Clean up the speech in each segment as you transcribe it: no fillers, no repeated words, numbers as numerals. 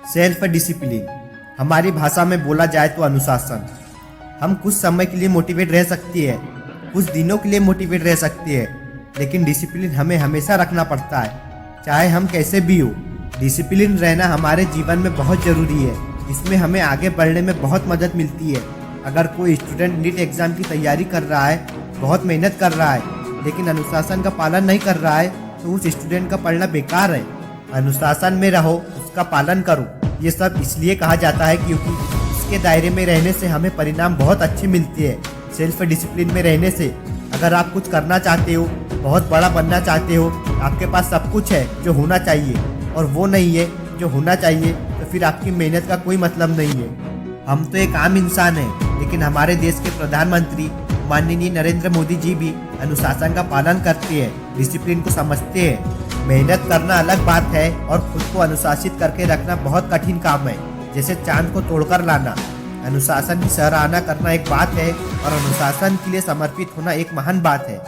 Self discipline, हमारी भाषा में बोला जाए तो अनुशासन। हम कुछ समय के लिए मोटिवेट रह सकती है, कुछ दिनों के लिए मोटिवेट रह सकती है, लेकिन डिसिप्लिन हमें हमेशा रखना पड़ता है, चाहे हम कैसे भी हो। डिसिप्लिन रहना हमारे जीवन में बहुत ज़रूरी है। इसमें हमें आगे बढ़ने में बहुत मदद मिलती है। अगर कोई स्टूडेंट नीट एग्ज़ाम की तैयारी कर रहा है, बहुत मेहनत कर रहा है, लेकिन अनुशासन का पालन नहीं कर रहा है, तो उस स्टूडेंट का पढ़ना बेकार है। अनुशासन में रहो, उसका पालन करो। ये सब इसलिए कहा जाता है क्योंकि इसके दायरे में रहने से हमें परिणाम बहुत अच्छे मिलते हैं। सेल्फ डिसिप्लिन में रहने से अगर आप कुछ करना चाहते हो, बहुत बड़ा बनना चाहते हो, आपके पास सब कुछ है जो होना चाहिए और वो नहीं है जो होना चाहिए, तो फिर आपकी मेहनत का कोई मतलब नहीं है। हम तो एक आम इंसान हैं, लेकिन हमारे देश के प्रधानमंत्री माननीय नरेंद्र मोदी जी भी अनुशासन का पालन करते हैं, डिसिप्लिन को समझते हैं। मेहनत करना अलग बात है और खुद को अनुशासित करके रखना बहुत कठिन काम है, जैसे चांद को तोड़कर लाना। अनुशासन की सराहना करना एक बात है और अनुशासन के लिए समर्पित होना एक महान बात है।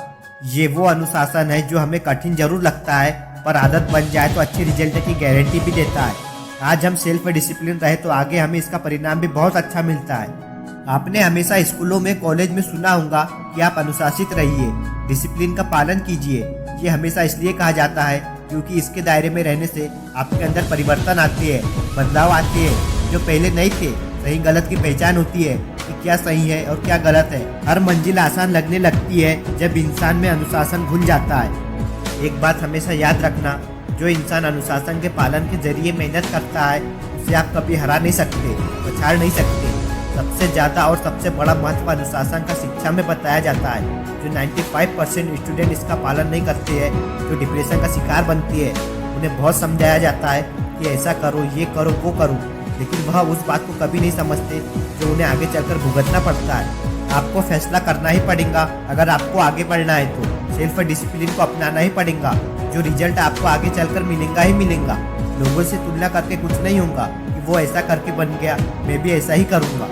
ये वो अनुशासन है जो हमें कठिन जरूर लगता है, पर आदत बन जाए तो अच्छे रिजल्ट की गारंटी भी देता है। आज हम सेल्फ डिसिप्लिन रहे तो आगे हमें इसका परिणाम भी बहुत अच्छा मिलता है। आपने हमेशा स्कूलों में, कॉलेज में सुना होगा कि आप अनुशासित रहिए, डिसिप्लिन का पालन कीजिए। ये हमेशा इसलिए कहा जाता है क्योंकि इसके दायरे में रहने से आपके अंदर परिवर्तन आते हैं, बदलाव आते हैं जो पहले नहीं थे। सही गलत की पहचान होती है कि क्या सही है और क्या गलत है। हर मंजिल आसान लगने लगती है जब इंसान में अनुशासन घुल जाता है। एक बात हमेशा याद रखना, जो इंसान अनुशासन के पालन के जरिए मेहनत करता है, उसे आप कभी हरा नहीं सकते, पछाड़ नहीं सकते। सबसे ज़्यादा और सबसे बड़ा महत्व अनुशासन का शिक्षा में बताया जाता है। जो 95% स्टूडेंट इसका पालन नहीं करते हैं, जो डिप्रेशन का शिकार बनती है, उन्हें बहुत समझाया जाता है कि ऐसा करो, ये करो, वो करो, लेकिन वह उस बात को कभी नहीं समझते जो उन्हें आगे चलकर भुगतना पड़ता है। आपको फैसला करना ही पड़ेगा अगर आपको आगे बढ़ना है तो। सेल्फ डिसिप्लिन को अपनाना ही पड़ेगा, जो रिजल्ट आपको आगे चलकर मिलेगा ही मिलेगा। लोगों से तुलना करके कुछ नहीं होगा कि वो ऐसा करके बन गया, मैं भी ऐसा ही करूँगा।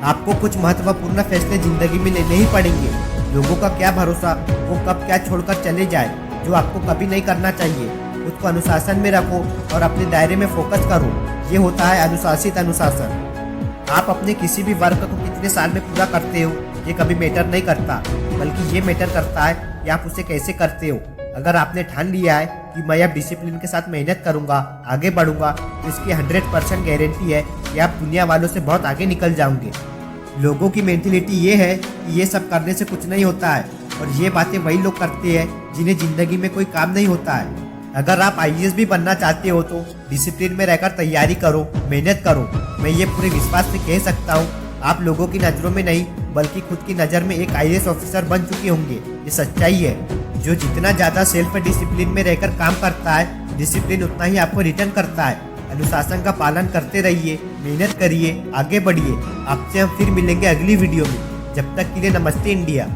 आपको कुछ महत्वपूर्ण फैसले जिंदगी में लेने ही पड़ेंगे। लोगों का क्या भरोसा, वो कब क्या छोड़कर चले जाए, जो आपको कभी नहीं करना चाहिए। खुद को अनुशासन में रखो और अपने दायरे में फोकस करो। ये होता है अनुशासित अनुशासन। आप अपने किसी भी वर्क को कितने साल में पूरा करते हो, ये कभी मैटर नहीं करता, बल्कि ये मैटर करता है कि आप उसे कैसे करते हो। अगर आपने ठान लिया है कि मैं अब डिसिप्लिन के साथ मेहनत करूंगा, आगे बढ़ूंगा, तो इसकी 100% गारंटी है कि आप दुनिया वालों से बहुत आगे निकल जाओगे। लोगों की मेंटलिटी ये है कि ये सब करने से कुछ नहीं होता है, और ये बातें वही लोग करते हैं जिन्हें जिंदगी में कोई काम नहीं होता है। अगर आप IAS भी बनना चाहते हो तो डिसिप्लिन में रहकर तैयारी करो, मेहनत करो। मैं ये पूरे विश्वास से कह सकता हूँ, आप लोगों की नज़रों में नहीं बल्कि खुद की नज़र में एक IAS ऑफिसर बन चुके होंगे। ये सच्चाई है। जो जितना ज़्यादा सेल्फ डिसिप्लिन में रहकर काम करता है, डिसिप्लिन उतना ही आपको रिटर्न करता है। अनुशासन का पालन करते रहिए, मेहनत करिए, आगे बढ़िए। आपसे हम फिर मिलेंगे अगली वीडियो में। जब तक के लिए नमस्ते इंडिया।